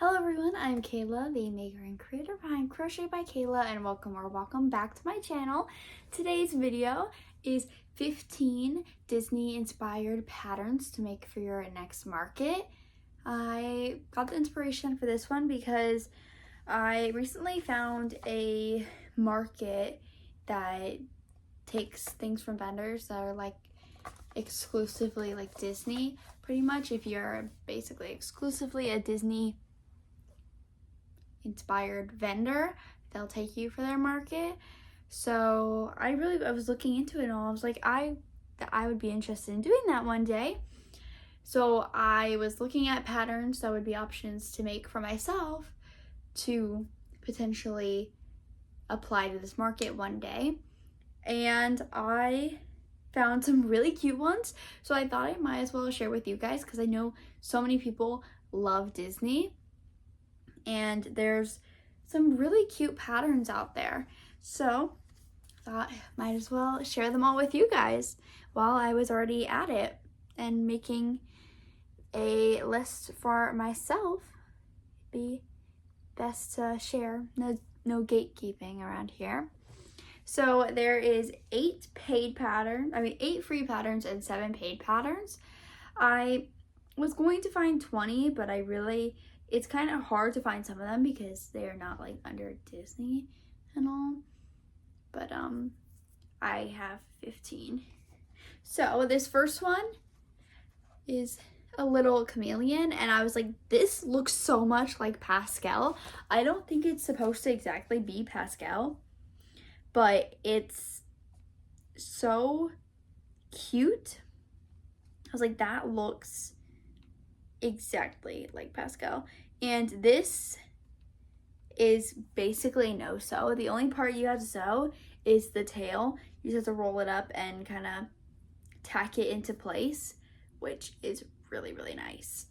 Hello everyone, I'm Kayla, the maker and creator behind Crochet by Kayla, and welcome back to my channel. Today's video is 15 Disney inspired patterns to make for your next market. I got the inspiration for this one because I recently found a market that takes things from vendors that are like exclusively like Disney, pretty much. If you're basically exclusively a Disney inspired vendor, they'll take you for their market. So I was looking into it and all. I was like, I would be interested in doing that one day. So I was looking at patterns that would be options to make for myself to potentially apply to this market one day. And I found some really cute ones. So I thought I might as well share with you guys because I know so many people love Disney. And there's some really cute patterns out there. So I thought I might as well share them all with you guys while I was already at it and making a list for myself. It'd be best to share. No gatekeeping around here. So there is 8 free patterns and 7 paid patterns. I was going to find 20, but it's kind of hard to find some of them because they're not like under Disney and all. But I have 15. So this first one is a little chameleon, and I was like, this looks so much like pascal. I don't think it's supposed to exactly be pascal, but it's so cute. I was like, that looks exactly like pascal. And this is basically no sew. The only part you have to sew is the tail. You just have to roll it up and kind of tack it into place, which is really, really nice.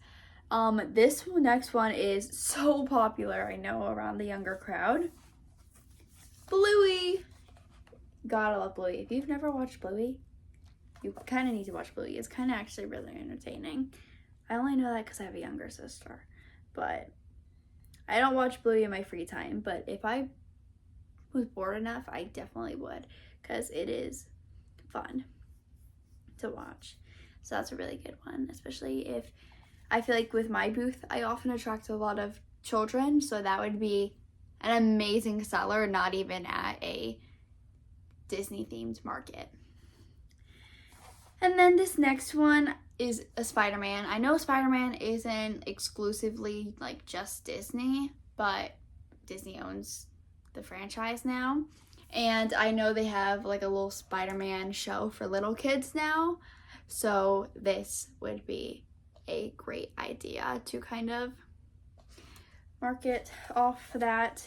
This next one is so popular, I know, around the younger crowd. Bluey. Gotta love Bluey. If you've never watched Bluey, you kind of need to watch Bluey. It's kind of actually really entertaining. I only know that because I have a younger sister, but I don't watch Bluey in my free time. But if I was bored enough, I definitely would, because it is fun to watch. So that's a really good one, especially if I feel like with my booth, I often attract a lot of children, so that would be an amazing seller, not even at a Disney themed market. And then this next one is a SpiderMan. I know SpiderMan isn't exclusively like just Disney, but Disney owns the franchise now. And I know they have like a little SpiderMan show for little kids now. So this would be a great idea to kind of market off that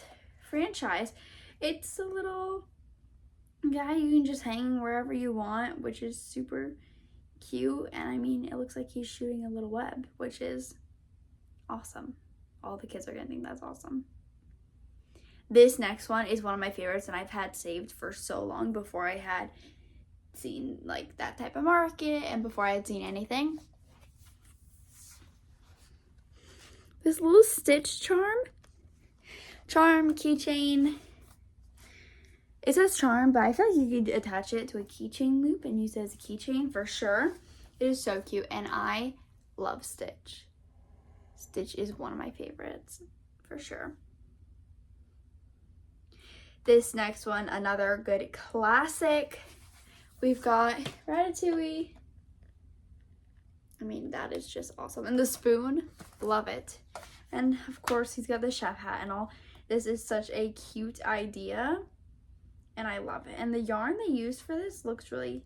franchise. It's a little guy you can just hang wherever you want, which is super cute. And I mean, it looks like he's shooting a little web, which is awesome. All the kids are gonna think that's awesome. This next one is one of my favorites, and I've had saved for so long before I had seen like that type of market and before I had seen anything. This little Stitch charm keychain. It says charm, but I feel like you could attach it to a keychain loop and use it as a keychain for sure. It is so cute, and I love Stitch. Stitch is one of my favorites for sure. This next one, another good classic. We've got Ratatouille. I mean, that is just awesome. And the spoon, love it. And of course, he's got the chef hat and all. This is such a cute idea, and I love it. And the yarn they used for this looks really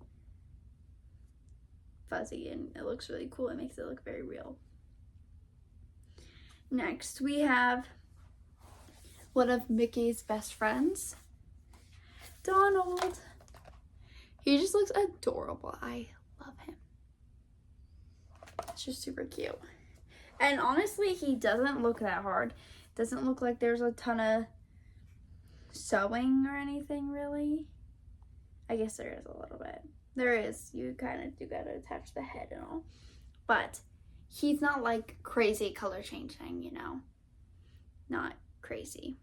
fuzzy, and it looks really cool. It makes it look very real. Next, we have one of Mickey's best friends, Donald. He just looks adorable. I love him. It's just super cute. And honestly, he doesn't look that hard. Doesn't look like there's a ton of sewing or anything, really. I guess there is a little bit. There is. You kind of do gotta attach the head and all. But he's not like crazy color changing, you know. not crazy.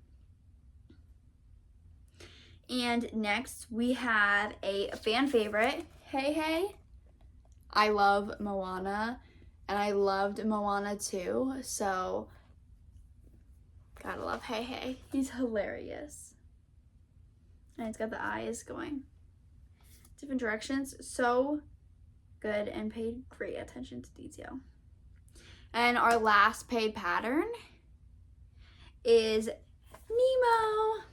And next we have a fan favorite, Hey Hey. I love Moana, and I loved Moana too, so gotta love Hey Hey. He's hilarious. And it's got the eyes going different directions. So good and paid great attention to detail. And our last paid pattern is Nemo.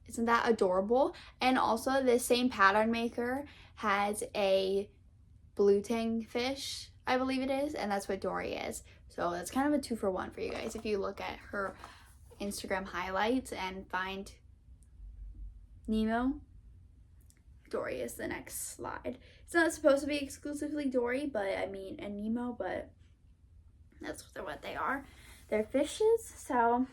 Isn't that adorable? And also this same pattern maker has a blue tang fish, I believe it is, and that's what Dory is. So that's kind of a 2-for-1 for you guys if you look at her Instagram highlights and find Nemo. Dory is the next slide. It's not supposed to be exclusively Dory, but I mean, and Nemo, but that's what they are. They're fishes, so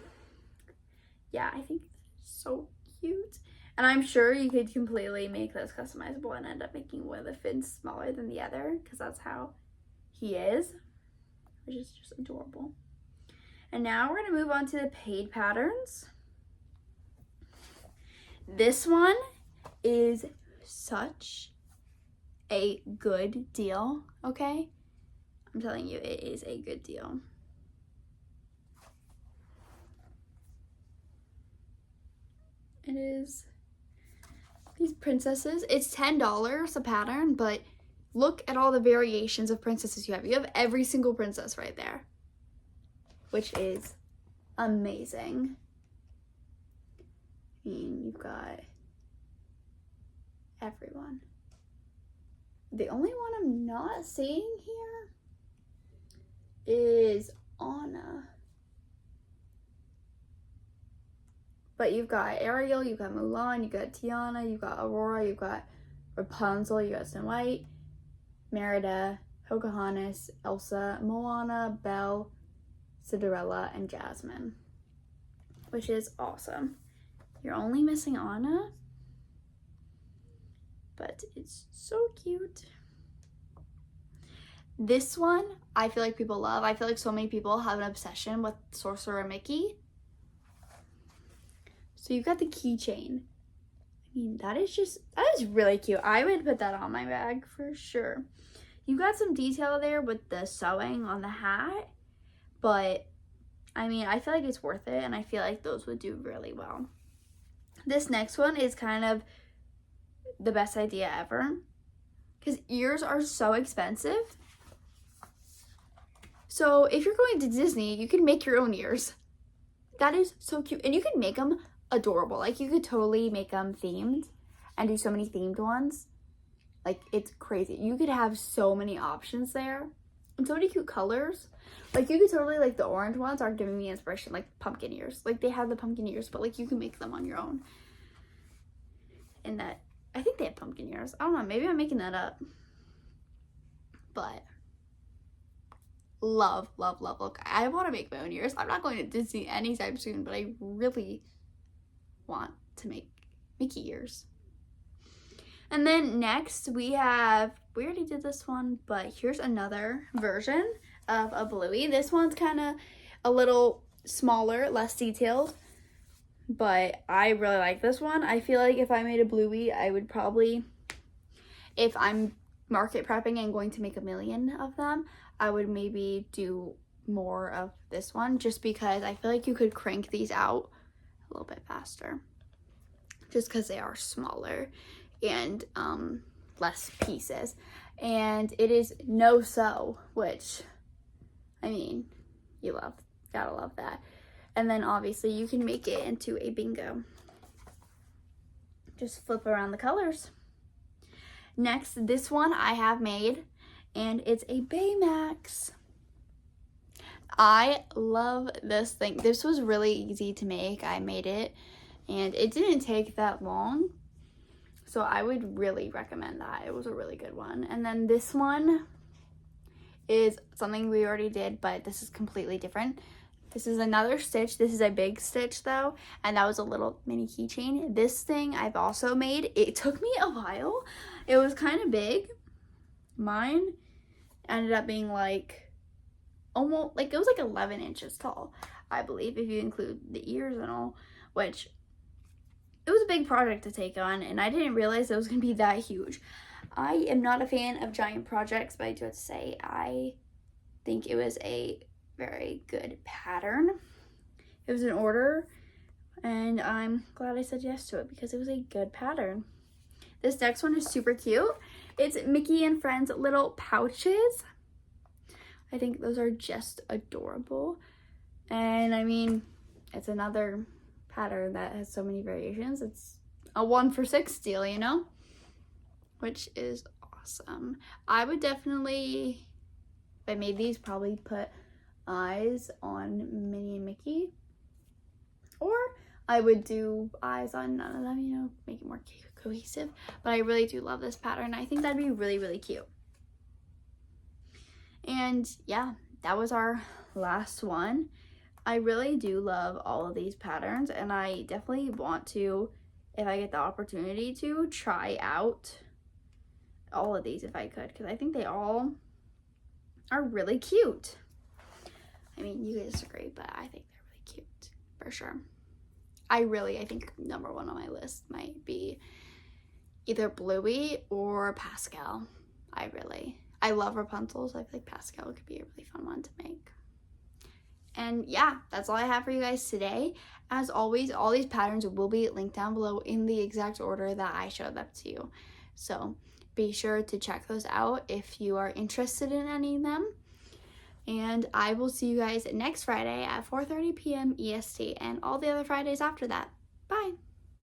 yeah, I think it's so cute. And I'm sure you could completely make this customizable and end up making one of the fins smaller than the other, because that's how he is, which is just adorable. And now we're gonna move on to the paid patterns. This one is such a good deal, okay? I'm telling you, it is a good deal. It is these princesses. It's $10 a pattern, but look at all the variations of princesses you have. You have every single princess right there, which is amazing. I mean, you've got everyone. The only one I'm not seeing here is Anna. But you've got Ariel, you've got Mulan, you've got Tiana, you've got Aurora, you've got Rapunzel, you've got Snow White, Merida, Pocahontas, Elsa, Moana, Belle, Cinderella, and Jasmine, which is awesome. You're only missing Anna, but it's so cute. This one, I feel like people love. I feel like so many people have an obsession with Sorcerer Mickey. So you've got the keychain. I mean, that is really cute. I would put that on my bag for sure. You've got some detail there with the sewing on the hat, but I mean, I feel like it's worth it, and I feel like those would do really well. This next one is kind of the best idea ever, because ears are so expensive. So if you're going to Disney, you can make your own ears. That is so cute, and you can make them adorable. Like, you could totally make them themed and do so many themed ones. Like, it's crazy. You could have so many options there and so many cute colors. Like, you could totally, like, the orange ones are giving me inspiration, like pumpkin ears. Like, they have the pumpkin ears, but like, you can make them on your own. And that, I think they have pumpkin ears. I don't know, maybe I'm making that up. But love, love, love. Look, I want to make my own ears. I'm not going to Disney anytime soon, but I really want to make Mickey ears. And then next we already did this one, but here's another version of a Bluey. This one's kind of a little smaller, less detailed, but I really like this one. I feel like if I made a Bluey, I would probably, if I'm market prepping and going to make 1 million of them, I would maybe do more of this one, just because I feel like you could crank these out a little bit faster, just because they are smaller and less pieces. And it is no sew, which, I mean, gotta love that. And then obviously you can make it into a bingo. Just flip around the colors. Next, this one I have made, and it's a Baymax. I love this thing. This was really easy to make. I made it, and it didn't take that long. So I would really recommend that. It was a really good one. And then this one is something we already did, but this is completely different. This is another stitch. This is a big stitch though, and that was a little mini keychain. This thing I've also made. It took me a while. It was kind of big. Mine ended up being like almost, like, it was like 11 inches tall, I believe, if you include the ears and all, which it was a big project to take on, and I didn't realize it was going to be that huge. I am not a fan of giant projects, but I do have to say I think it was a very good pattern. It was an order, and I'm glad I said yes to it because it was a good pattern. This next one is super cute. It's Mickey and Friends little pouches. I think those are just adorable. And I mean, it's another pattern that has so many variations. It's a 1 for 6 deal, you know, which is awesome. I would definitely, if I made these, probably put eyes on Minnie and Mickey, or I would do eyes on none of them, you know, make it more cohesive. But I really do love this pattern. I think that'd be really, really cute. And yeah, that was our last one. I really do love all of these patterns, and I definitely want to, if I get the opportunity to, try out all of these if I could, because I think they all are really cute. I mean, you guys disagree, but I think they're really cute for sure. I think number 1 on my list might be either Bluey or Pascal. I love Rapunzel, so I feel like Pascal could be a really fun one to make. And yeah, that's all I have for you guys today. As always, all these patterns will be linked down below in the exact order that I showed them to you. So be sure to check those out if you are interested in any of them. And I will see you guys next Friday at 4:30 p.m. EST and all the other Fridays after that. Bye!